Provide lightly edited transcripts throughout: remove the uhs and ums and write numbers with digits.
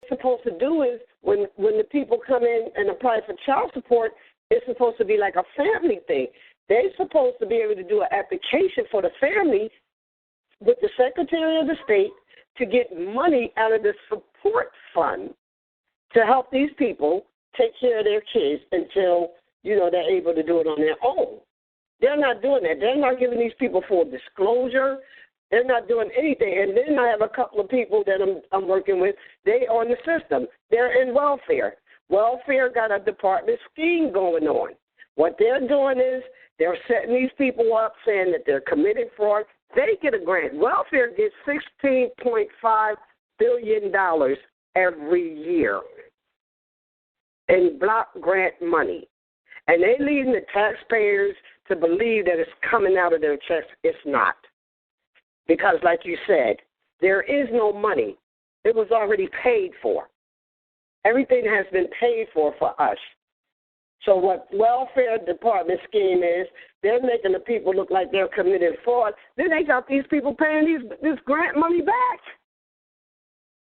supposed to do is when the people come in and apply for child support, it's supposed to be like a family thing. They're supposed to be able to do an application for the family with the Secretary of the State to get money out of the support fund to help these people take care of their kids until, they're able to do it on their own. They're not doing that. They're not giving these people full disclosure. They're not doing anything. And then I have a couple of people that I'm working with. They on the system. They're in welfare. Welfare got a department scheme going on. What they're doing is they're setting these people up saying that they're committing fraud. They get a grant. Welfare gets $16.5 billion every year in block grant money. And they're leading the taxpayers to believe that it's coming out of their checks. It's not. Because, like you said, there is no money. It was already paid for. Everything has been paid for us. So what welfare department scheme is, they're making the people look like they're committing fraud. Then they got these people paying this grant money back.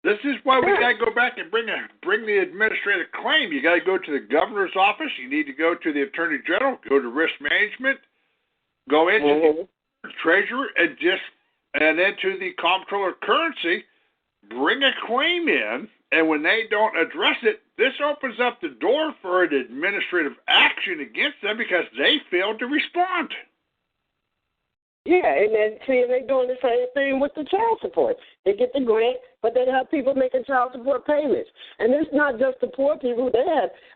This is why we got to go back and bring the administrative claim. You got to go to the governor's office. You need to go to the attorney general, go to risk management, go into the treasurer, and then to the comptroller of currency, bring a claim in. And when they don't address it, this opens up the door for an administrative action against them because they failed to respond. Yeah, and then they're doing the same thing with the child support. They get the grant, but they have people making child support payments. And it's not just the poor people.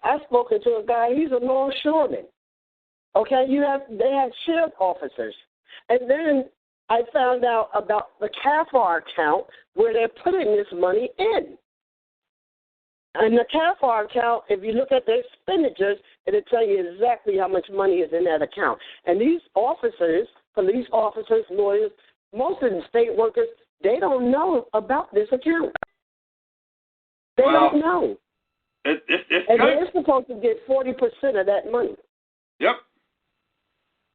I've spoken to a guy, he's a longshoreman. Okay, they have shield officers. And then I found out about the CAFR account where they're putting this money in. And the CAFR account, if you look at their expenditures, it'll tell you exactly how much money is in that account. And these officers, police officers, lawyers, most of the state workers, they don't know about this account. They don't know. And they're supposed to get 40% of that money. Yep.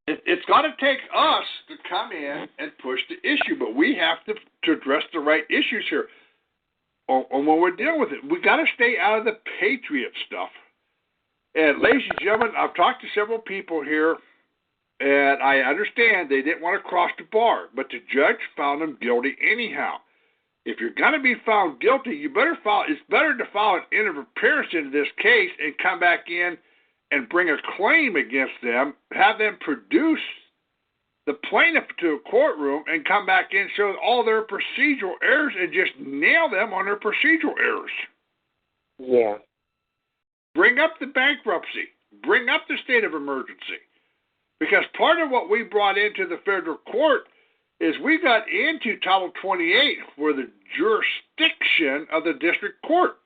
It's got to take us to come in and push the issue, but we have to address the right issues here. On when we're dealing with it, we got to stay out of the patriot stuff. And ladies and gentlemen, I've talked to several people here, and I understand they didn't want to cross the bar, but the judge found them guilty anyhow. If you're going to be found guilty, it's better to file an interim appearance into this case and come back in and bring a claim against them, have them produce the plaintiff to a courtroom and come back in, show all their procedural errors, and just nail them on their procedural errors. Yeah. Bring up the bankruptcy. Bring up the state of emergency. Because part of what we brought into the federal court is we got into Title 28 for the jurisdiction of the district court.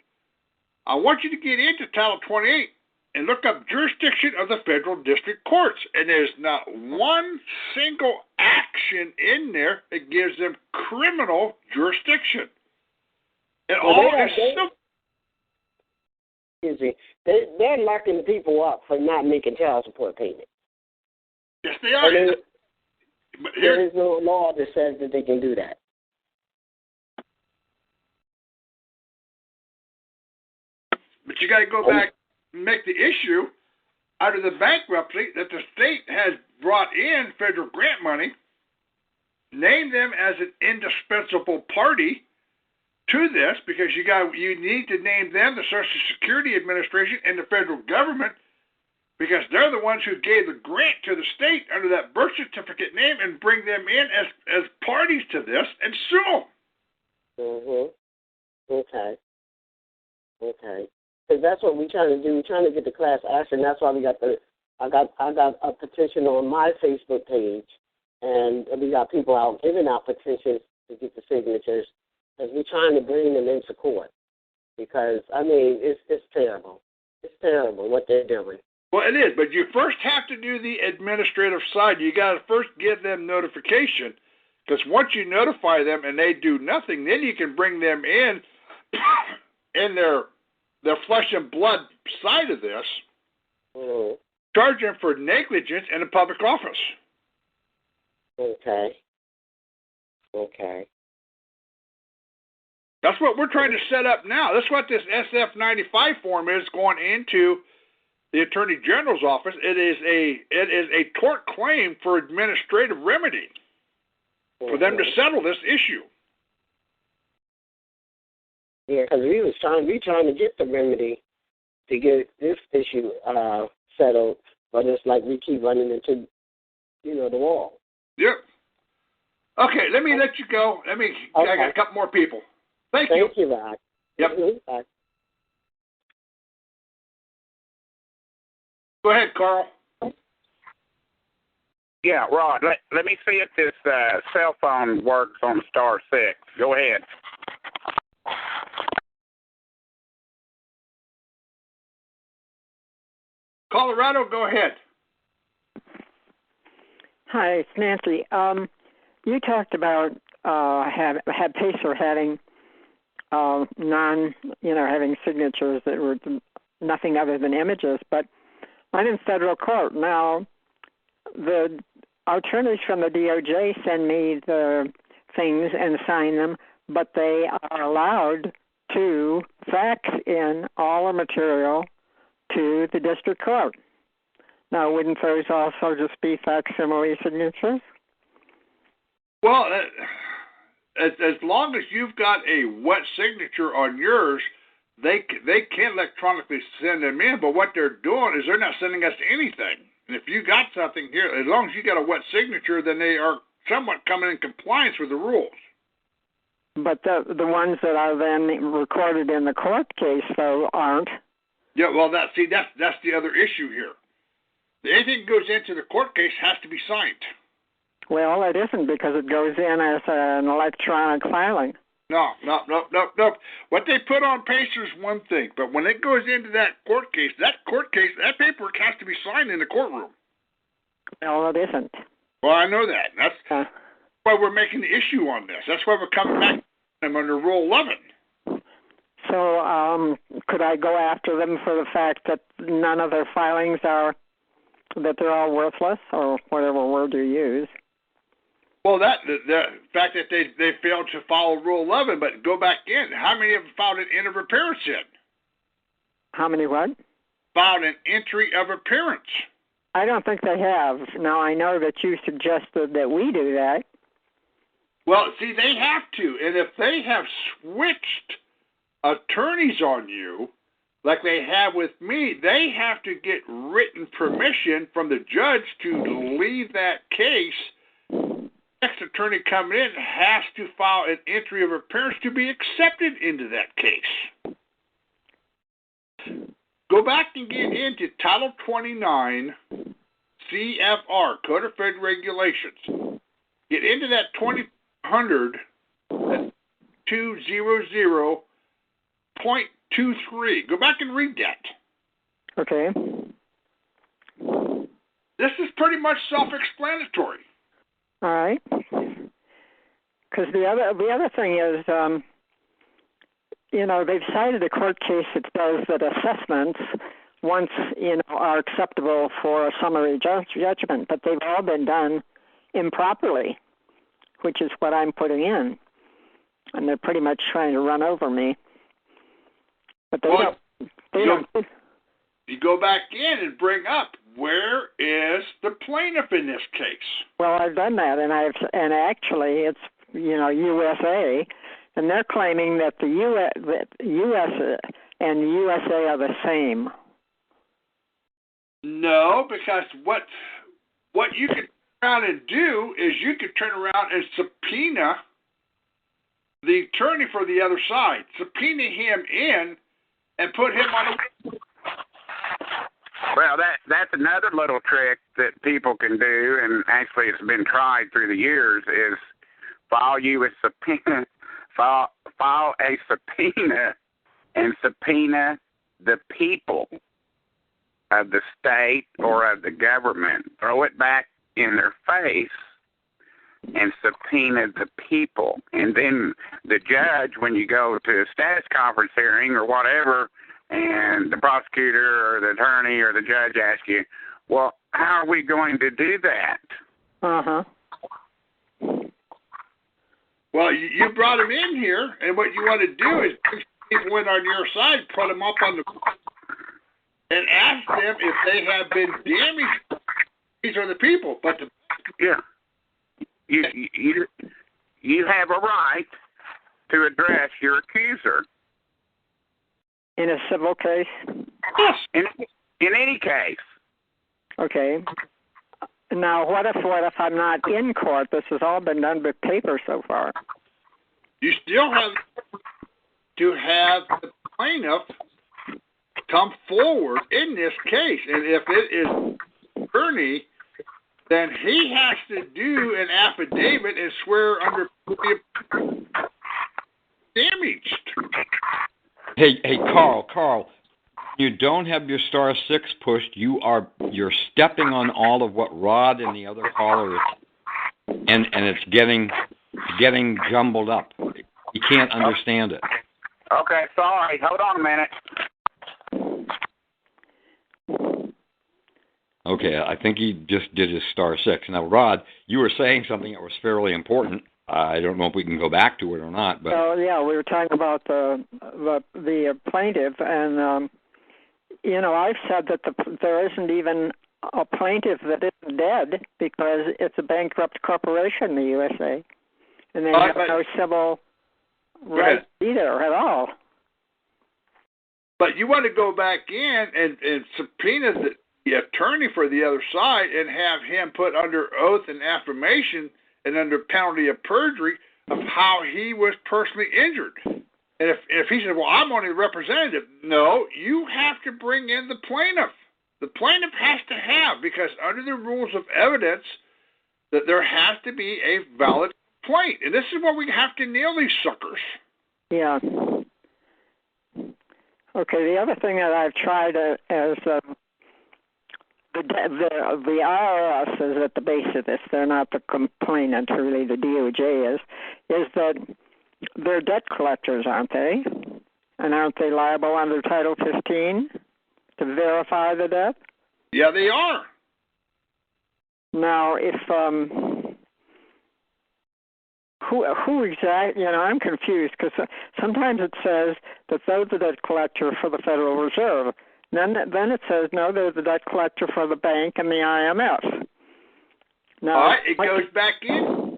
I want you to get into Title 28 and look up jurisdiction of the federal district courts. And there's not one single action in there that gives them criminal jurisdiction. And they're locking people up for not making child support payments. Yes, they are. There is no law that says that they can do that. But you got to go back and make the issue out of the bankruptcy that the state has brought in federal grant money, name them as an indispensable party to this, because you need to name them, the Social Security Administration and the federal government, because they're the ones who gave the grant to the state under that birth certificate name, and bring them in as parties to this and sue them. Okay. Because that's what we're trying to do. We're trying to get the class action. That's why I got a petition on my Facebook page, and we got people out giving out petitions to get the signatures, because we're trying to bring them into court. Because it's terrible. It's terrible what they're doing. Well, it is, but you first have to do the administrative side. You got to first give them notification, because once you notify them and they do nothing, then you can bring them in their flesh and blood side of this, charge them for negligence in a public office. Okay. That's what we're trying to set up now. That's what this SF-95 form is going into the Attorney General's office. It is a tort claim for administrative remedy for them to settle this issue. Yeah, because we trying to get the remedy to get this issue settled, but it's like we keep running into, the wall. Yep. Okay, let me let you go. I got a couple more people. Thank you. Thank you, Rod. Yep. Bye. Go ahead, Carl. Yeah, Rod, let me see if this cell phone works on star 6. Go ahead. Colorado, go ahead. Hi, it's Nancy. You talked about had Pacer having having signatures that were nothing other than images, but I'm in federal court now. The attorneys from the DOJ send me the things and sign them, but they are allowed to fax in all the material to the district court. Now, wouldn't those also just be facsimile signatures? Well, as long as you've got a wet signature on yours, they can electronically send them in, but what they're doing is they're not sending us anything. And if you got something here, as long as you got a wet signature, then they are somewhat coming in compliance with the rules. But the ones that are then recorded in the court case, though, aren't. Yeah, well, that's the other issue here. Anything that goes into the court case has to be signed. Well, it isn't, because it goes in as an electronic filing. No. What they put on Pacer is one thing, but when it goes into that court case, that paperwork has to be signed in the courtroom. No, it isn't. Well, I know that. That's why we're making the issue on this. That's why we're coming back to them under Rule 11. So could I go after them for the fact that none of their filings that they're all worthless, or whatever word you use? Well, the fact that they failed to follow Rule 11, but go back in. How many have filed an entry of appearance in? How many what? Filed an entry of appearance. I don't think they have. Now, I know that you suggested that we do that. Well, see, they have to. And if they have switched attorneys on you, like they have with me, they have to get written permission from the judge to leave that case. Next attorney coming in has to file an entry of appearance to be accepted into that case. Go back and get into Title 29 CFR, Code of Federal Regulations. Get into that 200.23. Go back and read that. Okay. This is pretty much self-explanatory. All right. Because the other thing is, they've cited a court case that says that assessments, once are acceptable for a summary judgment, but they've all been done improperly, which is what I'm putting in, and they're pretty much trying to run over me. But they don't. You go back in and bring up, where is the plaintiff in this case? Well, I've done that, and actually it's USA, and they're claiming that the US and USA are the same. No, because what you could turn around and do is you could turn around and subpoena the attorney for the other side, subpoena him in, and put him on a. Well, that's another little trick that people can do, and actually it's been tried through the years, is file a subpoena and subpoena the people of the state or of the government. Throw it back in their face and subpoena the people. And then the judge, when you go to a status conference hearing or whatever, and the prosecutor or the attorney or the judge asks you, well, how are we going to do that? Uh-huh. Well, you brought him in here, and what you want to do is bring people in on your side, put them up on the and ask them if they have been damaged. These are the people, but you have a right to address your accuser in a civil case. yes, in any case. Okay. Now, what if I'm not in court? This has all been done with paper so far. you still have to have the plaintiff come forward in this case, and if it is attorney, then he has to do an affidavit and swear under damaged. Hey, Carl, you don't have your star 6 pushed. You're stepping on all of what Rod and the other caller is, and it's getting jumbled up. You can't understand it. Okay, sorry. Hold on a minute. Okay, I think he just did his star 6. Now, Rod, you were saying something that was fairly important. I don't know if we can go back to it or not, but yeah, we were talking about the plaintiff, and I've said that there isn't even a plaintiff that isn't dead because it's a bankrupt corporation in the USA, and they have no civil rights either at all. But you want to go back in and subpoena the attorney for the other side and have him put under oath and affirmation and under penalty of perjury of how he was personally injured. And if he said, well, I'm only the representative, no, you have to bring in the plaintiff. The plaintiff has to have, because under the rules of evidence, that there has to be a valid complaint. And this is where we have to nail these suckers. Yeah. Okay, the other thing that I've tried is the IRS is at the base of this. They're not the complainant, really. The DOJ is that they're debt collectors, aren't they? And aren't they liable under Title 15 to verify the debt? Yeah, they are. Now, if who exactly? I'm confused because sometimes it says that they're the debt collector for the Federal Reserve. Then it says, no, they're the debt collector for the bank and the IMF. Now, all right, it goes back in.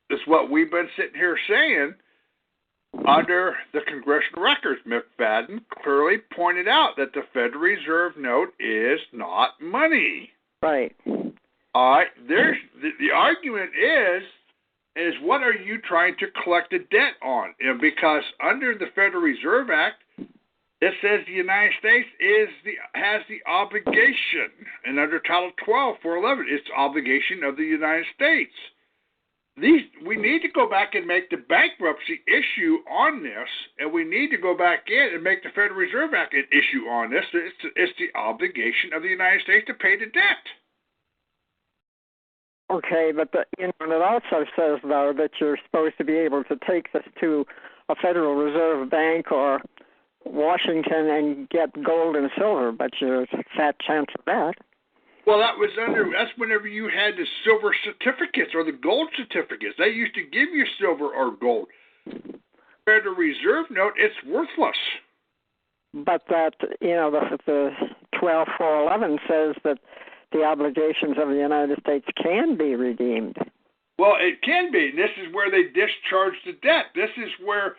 That's what we've been sitting here saying under the congressional records. McFadden clearly pointed out that the Federal Reserve note is not money. Right. All right, the argument is what are you trying to collect a debt on? Because under the Federal Reserve Act, it says the United States has the obligation, and under Title 12, 411, it's the obligation of the United States. We need to go back and make the bankruptcy issue on this, and we need to go back in and make the Federal Reserve Act an issue on this. It's the obligation of the United States to pay the debt. Okay, but it also says, though, that you're supposed to be able to take this to a Federal Reserve Bank or Washington and get gold and silver, but there's a fat chance of that. Well, that's whenever you had the silver certificates or the gold certificates. They used to give you silver or gold. Federal Reserve note, it's worthless. But that, the 12.411 says that the obligations of the United States can be redeemed. Well, it can be. This is where they discharge the debt. This is where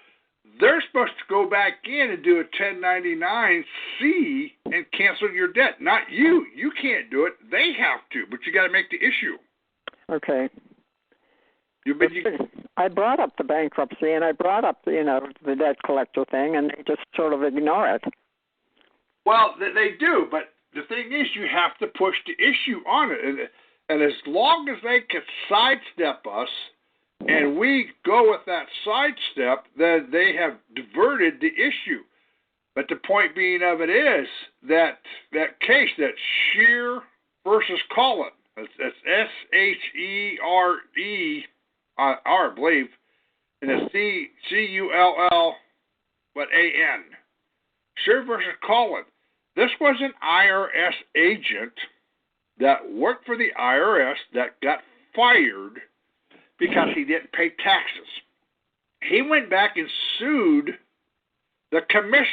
they're supposed to go back in and do a 1099-C and cancel your debt. Not you. You can't do it. They have to, but you got to make the issue. Okay. I brought up the bankruptcy and I brought up, the debt collector thing, and they just sort of ignore it. Well, they do, but the thing is, you have to push the issue on it. And as long as they can sidestep us, and we go with that sidestep, then they have diverted the issue. But the point being of it is that case, that Shear versus Cullen, that's S-H-E-R-E, I believe, and it's C-U-L-L, but A-N. Shear versus Cullen. This was an IRS agent that worked for the IRS that got fired because he didn't pay taxes. he went back and sued the commissioner